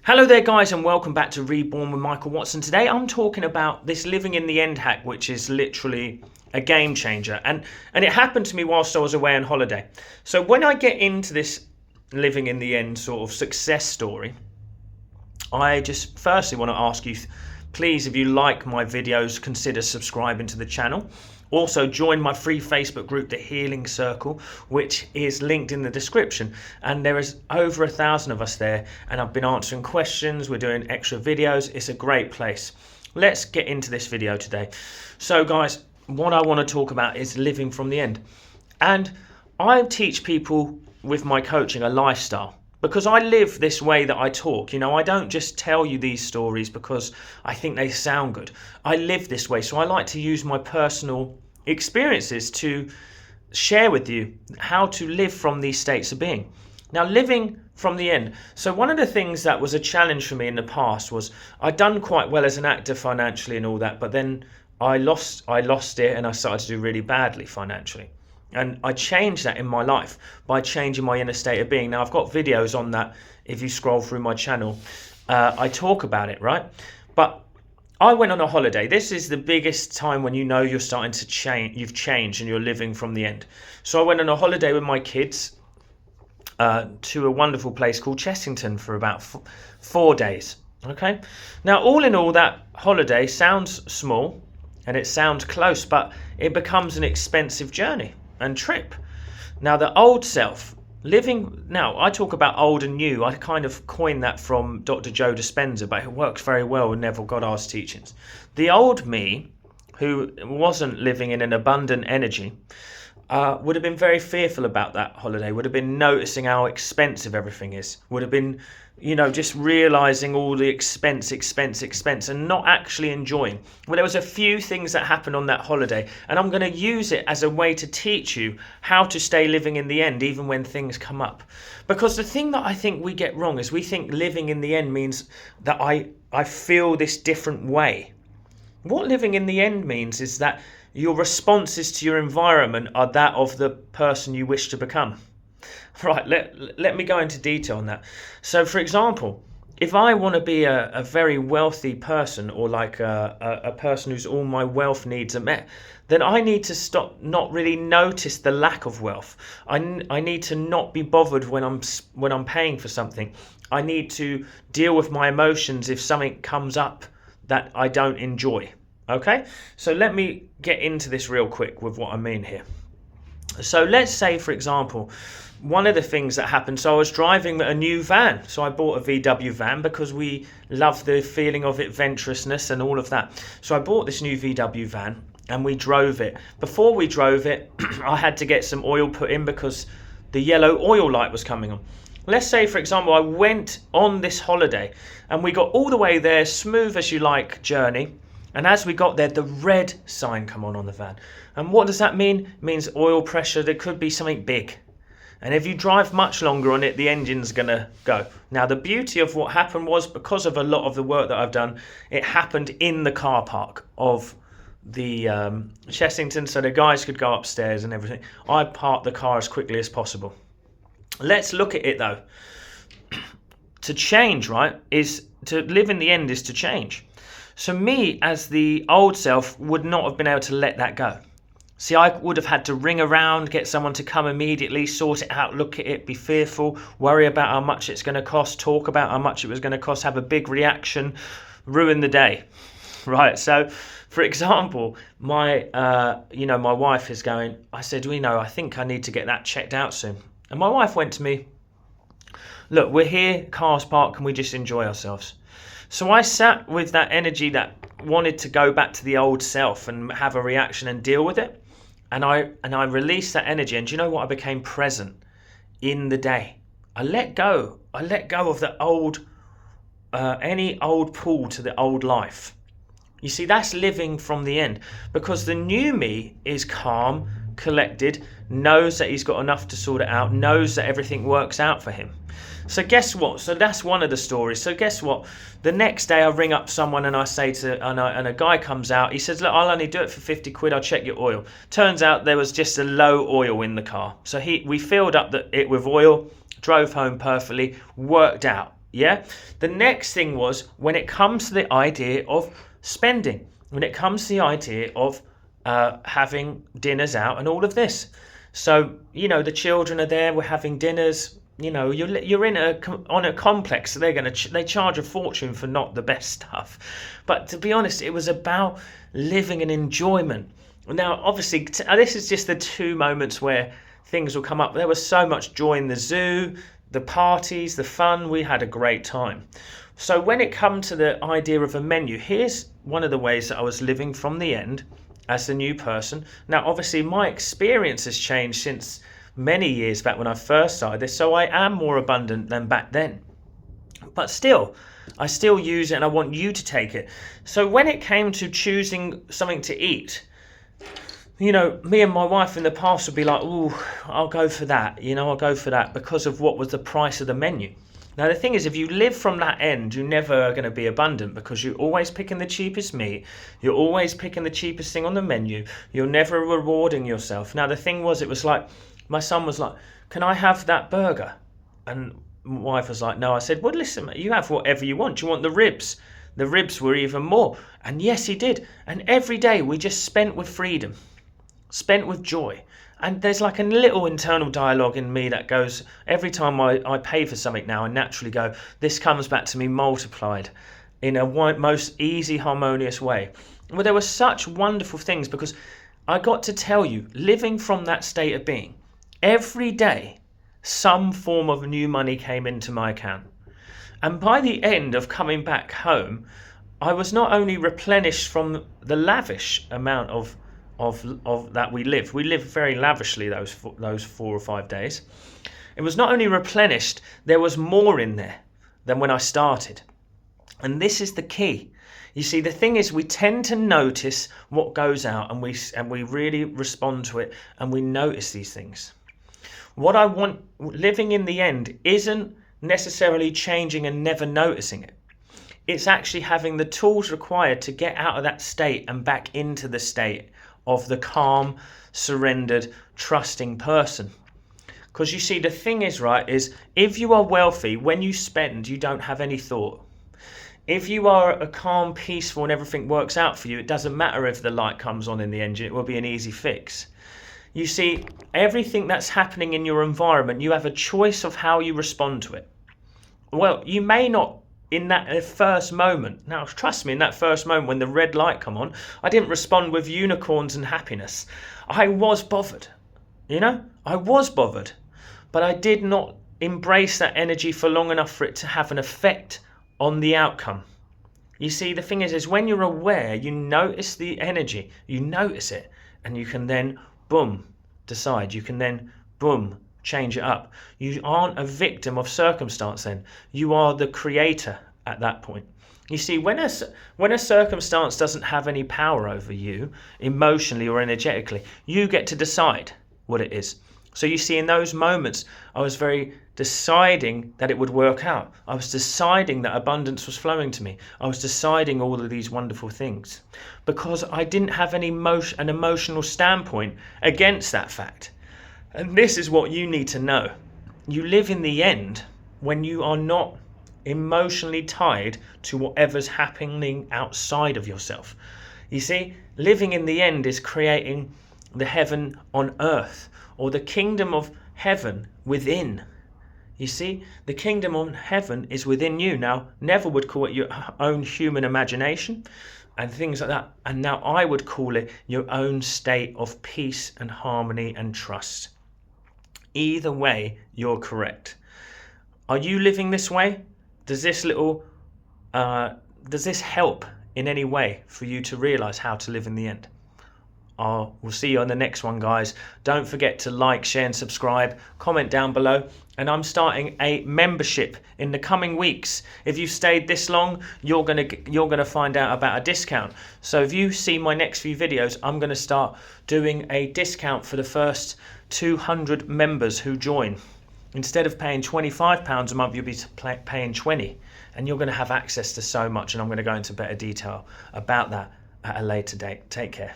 Hello there guys, and welcome back to Reborn with Michael Watson. Today I'm talking about this living in the end hack, which is literally a game changer, and it happened to me whilst I was away on holiday. So when I get into this living in the end sort of success story, I just firstly want to ask you, please, if you like my videos, consider subscribing to the channel. Also, join my free Facebook group, The Healing Circle, which is linked in the description. And there is over 1,000 of us there, and I've been answering questions, we're doing extra videos. It's a great place. Let's get into this video today. So guys, what I want to talk about is living from the end. And I teach people with my coaching a lifestyle, because I live this way that I talk. You know, I don't just tell you these stories because I think they sound good. I live this way, so I like to use my personal experiences to share with you how to live from these states of being. Now, living from the end. So one of the things that was a challenge for me in the past was I'd done quite well as an actor financially and all that, but then I lost it and I started to do really badly financially. And I changed that in my life by changing my inner state of being. Now, I've got videos on that. If you scroll through my channel, I talk about it, right? But I went on a holiday. This is the biggest time when you know you're starting to change. You've changed and you're living from the end. So I went on a holiday with my kids to a wonderful place called Chessington for about 4 days. Okay. Now, all in all, that holiday sounds small and it sounds close, but it becomes an expensive journey and trip. Now, the old self living, now I talk about old and new. I kind of coined that from Dr. Joe Dispenza, but it works very well with Neville Goddard's teachings. The old me, who wasn't living in an abundant energy, would have been very fearful about that holiday, would have been noticing how expensive everything is, would have been, you know, just realizing all the expense and not actually enjoying. Well, there was a few things that happened on that holiday, and I'm going to use it as a way to teach you how to stay living in the end even when things come up. Because the thing that I think we get wrong is we think living in the end means that I feel this different way. What living in the end means is that your responses to your environment are that of the person you wish to become. Right, let me go into detail on that. So, for example, if I want to be a very wealthy person, or like a person whose all my wealth needs are met, then I need to stop, not really notice the lack of wealth. I need to not be bothered when I'm paying for something. I need to deal with my emotions if something comes up that I don't enjoy. Okay, so let me get into this real quick with what I mean here. So let's say, for example, one of the things that happened, so I was driving a new van. So I bought a VW van because we love the feeling of adventurousness and all of that. So I bought this new VW van and we drove it. Before we drove it, I had to get some oil put in because the yellow oil light was coming on. Let's say, for example, I went on this holiday and we got all the way there, smooth as you like journey. And as we got there, the red sign come on the van. And what does that mean? It means oil pressure. There could be something big. And if you drive much longer on it, the engine's going to go. Now, the beauty of what happened was, because of a lot of the work that I've done, it happened in the car park of the Chessington, so the guys could go upstairs and everything. I parked the car as quickly as possible. Let's look at it, though. To change, right, is to live in the end is to change. So me, as the old self, would not have been able to let that go. See, I would have had to ring around, get someone to come immediately, sort it out, look at it, be fearful, worry about how much it's going to cost, talk about how much it was going to cost, have a big reaction, ruin the day. Right, so for example, my wife is going, I said, I think I need to get that checked out soon. And my wife went to me, look, we're here, car's parked, can we just enjoy ourselves? So I sat with that energy that wanted to go back to the old self and have a reaction and deal with it. And I released that energy. And do you know what? I became present in the day. I let go of the old, any old pull to the old life. You see, that's living from the end, because the new me is calm, collected, knows that he's got enough to sort it out, knows that everything works out for him. So guess what? So that's one of the stories. So guess what? The next day I ring up someone and I say and a guy comes out. He says, look, I'll only do it for 50 quid. I'll check your oil. Turns out there was just a low oil in the car. So we filled up it with oil, drove home perfectly, worked out. Yeah. The next thing was when it comes to the idea of spending, when it comes to the idea of having dinners out and all of this. So, the children are there, we're having dinners. You're in on a complex, so they charge a fortune for not the best stuff. But to be honest, it was about living in enjoyment. Now, obviously, this is just the two moments where things will come up. There was so much joy in the zoo, the parties, the fun. We had a great time. So when it comes to the idea of a menu, here's one of the ways that I was living from the end as the new person. Now, obviously, my experience has changed since many years back when I first started this, so I am more abundant than back then. But still, I still use it and I want you to take it. So when it came to choosing something to eat, me and my wife in the past would be like, "Ooh, I'll go for that, I'll go for that," because of what was the price of the menu. Now, the thing is, if you live from that end, you're never going to be abundant because you're always picking the cheapest meat. You're always picking the cheapest thing on the menu. You're never rewarding yourself. Now, the thing was, it was like, my son was like, "Can I have that burger?" And my wife was like, "No." I said, "Well, listen, mate, you have whatever you want. You want the ribs?" The ribs were even more. And yes, he did. And every day we just spent with freedom, spent with joy. And there's like a little internal dialogue in me that goes, every time I pay for something now, I naturally go, this comes back to me multiplied in a most easy, harmonious way. Well, there were such wonderful things because I got to tell you, living from that state of being, every day, some form of new money came into my account. And by the end of coming back home, I was not only replenished from the lavish amount of that we lived. We lived very lavishly those 4 or 5 days. It was not only replenished, there was more in there than when I started. And this is the key. You see, the thing is, we tend to notice what goes out and we really respond to it and we notice these things. What I want living in the end isn't necessarily changing and never noticing it. It's actually having the tools required to get out of that state and back into the state of the calm, surrendered, trusting person. Because you see, the thing is, right, is if you are wealthy, when you spend, you don't have any thought. If you are a calm, peaceful, and everything works out for you, it doesn't matter if the light comes on in the engine, it will be an easy fix. You see, everything that's happening in your environment, you have a choice of how you respond to it. Well, you may not in that first moment. Now, trust me, in that first moment when the red light come on, I didn't respond with unicorns and happiness. I was bothered, I was bothered, but I did not embrace that energy for long enough for it to have an effect on the outcome. You see, the thing is when you're aware, you notice the energy, you notice it, and you can then, boom, decide. You can then, boom, change it up. You aren't a victim of circumstance then. You are the creator at that point. You see, when a circumstance doesn't have any power over you, emotionally or energetically, you get to decide what it is. So you see, in those moments, I was very deciding that it would work out. I was deciding that abundance was flowing to me. I was deciding all of these wonderful things because I didn't have an emotional standpoint against that fact. And this is what you need to know. You live in the end when you are not emotionally tied to whatever's happening outside of yourself. You see, living in the end is creating the heaven on earth, or the kingdom of heaven within. You see, the kingdom of heaven is within you. Now, Neville would call it your own human imagination and things like that. And now I would call it your own state of peace and harmony and trust. Either way, you're correct. Are you living this way? Does this help in any way for you to realize how to live in the end? We'll see you on the next one, guys. Don't forget to like, share and subscribe. Comment down below. And I'm starting a membership in the coming weeks. If you've stayed this long, you're gonna find out about a discount. So if you see my next few videos, I'm gonna start doing a discount for the first 200 members who join. Instead of paying £25 a month, you'll be paying 20, and you're going to have access to so much. And I'm going to go into better detail about that at a later date. Take care.